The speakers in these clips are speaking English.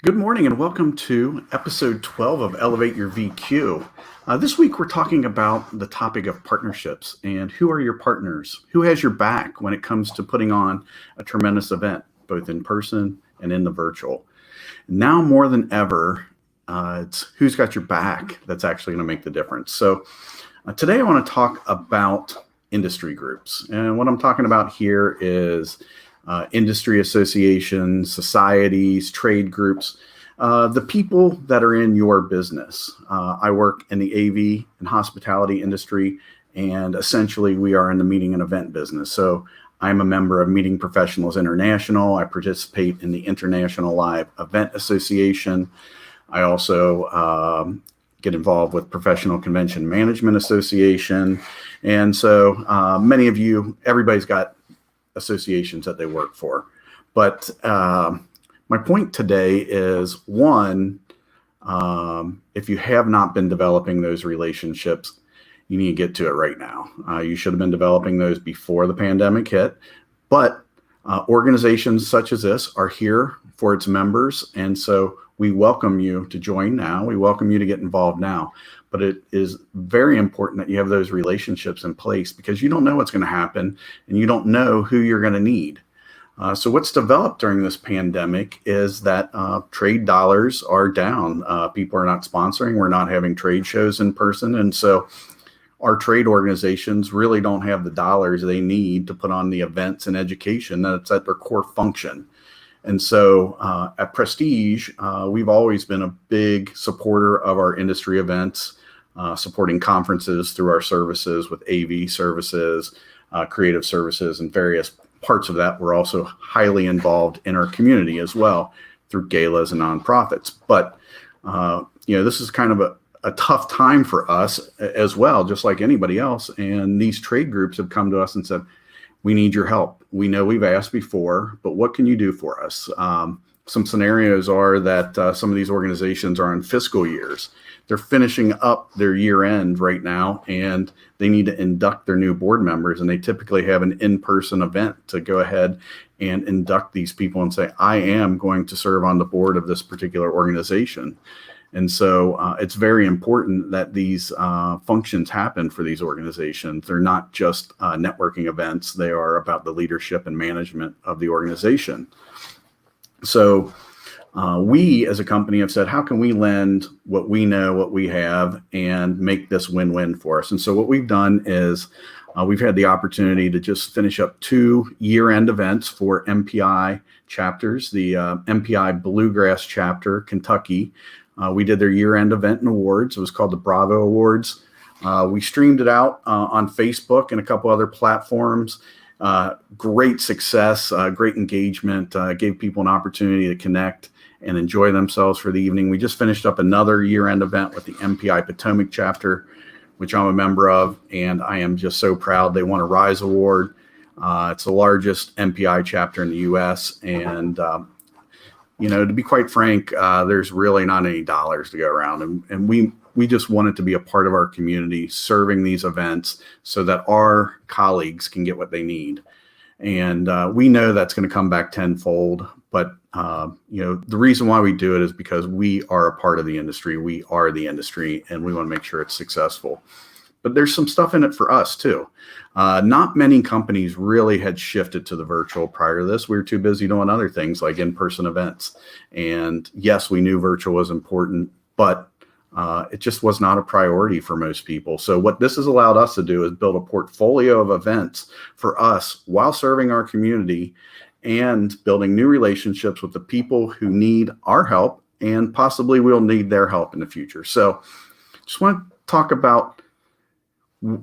Good morning and welcome to episode 12 of Elevate Your VQ. This week we're talking about the topic of partnerships and who are your partners? Who has your back when it comes to putting on a tremendous event, both in person and in the virtual? Now more than ever, it's who's got your back that's actually going to make the difference. So today I want to talk about industry groups. And what I'm talking about here is industry associations, societies, trade groups, the people that are in your business. I work in the AV and hospitality industry, and essentially we are in the meeting and event business. So I'm a member of Meeting Professionals International. I participate in the International Live Event Association. I also get involved with Professional Convention Management Association. And so many of you, everybody's got associations that they work for. But my point today is, one, if you have not been developing those relationships, you need to get to it right now. You should have been developing those before the pandemic hit. But organizations such as this are here for its members. And so we welcome you to join now. We welcome you to get involved now. But it is very important that you have those relationships in place, because you don't know what's going to happen and you don't know who you're going to need. So what's developed during this pandemic is that trade dollars are down. People are not sponsoring. We're not having trade shows in person. And so our trade organizations really don't have the dollars they need to put on the events and education that's at their core function. And so at Prestige, we've always been a big supporter of our industry events, supporting conferences through our services with AV services, creative services, and various parts of that. We're also highly involved in our community as well through galas and nonprofits. But, this is kind of a tough time for us as well, just like anybody else. And these trade groups have come to us and said, we need your help. We know we've asked before, but what can you do for us? Some scenarios are that some of these organizations are on fiscal years. They're finishing up their year end right now, and they need to induct their new board members. And they typically have an in-person event to go ahead and induct these people and say, I am going to serve on the board of this particular organization. And so it's very important that these functions happen for these organizations. They're not just networking events. They are about the leadership and management of the organization. So we as a company have said, how can we lend what we know, what we have, and make this win-win for us? And so what we've done is we've had the opportunity to just finish up 2 year-end events for MPI chapters. The MPI Bluegrass chapter, Kentucky, we did their year-end event and awards. It was called the Bravo Awards. We streamed it out on Facebook and a couple other platforms. Great success, great engagement, gave people an opportunity to connect and enjoy themselves for the evening. We just finished up another year-end event with the MPI Potomac chapter, which I'm a member of, and I am just so proud. They won a RISE Award. It's the largest MPI chapter in the U.S., and to be quite frank, there's really not any dollars to go around. And we just wanted to be a part of our community, serving these events so that our colleagues can get what they need. And we know that's going to come back tenfold. But, the reason why we do it is because we are a part of the industry. We are the industry, and we want to make sure it's successful. But there's some stuff in it for us, too. Not many companies really had shifted to the virtual prior to this. We were too busy doing other things like in-person events. And yes, we knew virtual was important, but it just was not a priority for most people. So what this has allowed us to do is build a portfolio of events for us while serving our community and building new relationships with the people who need our help, and possibly we'll need their help in the future. So just want to talk about,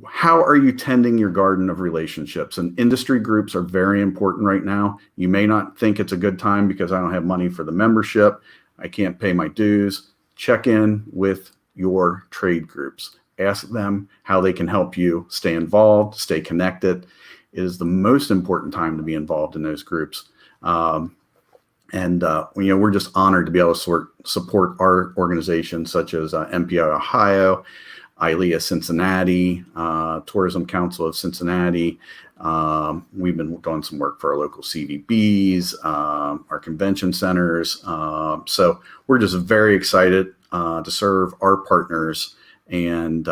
how are you tending your garden of relationships? And industry groups are very important right now. You may not think it's a good time because I don't have money for the membership. I can't pay my dues. Check in with your trade groups. Ask them how they can help you stay involved, stay connected. It is the most important time to be involved in those groups. We're just honored to be able to support our organizations such as MPI Ohio, ILEA Cincinnati, Tourism Council of Cincinnati. We've been doing some work for our local CVBs, our convention centers. So we're just very excited to serve our partners and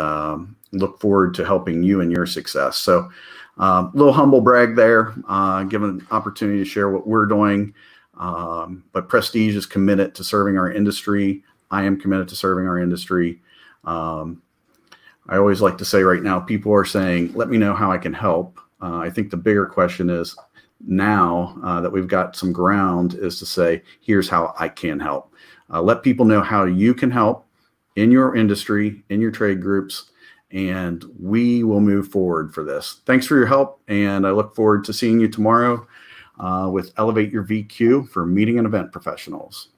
look forward to helping you in your success. So little humble brag there, given an opportunity to share what we're doing. But Prestige is committed to serving our industry. I am committed to serving our industry. I always like to say right now, people are saying, let me know how I can help. I think the bigger question is now that we've got some ground is to say, here's how I can help. Let people know how you can help in your industry, in your trade groups, and we will move forward for this. Thanks for your help, and I look forward to seeing you tomorrow with Elevate Your VQ for meeting and event professionals.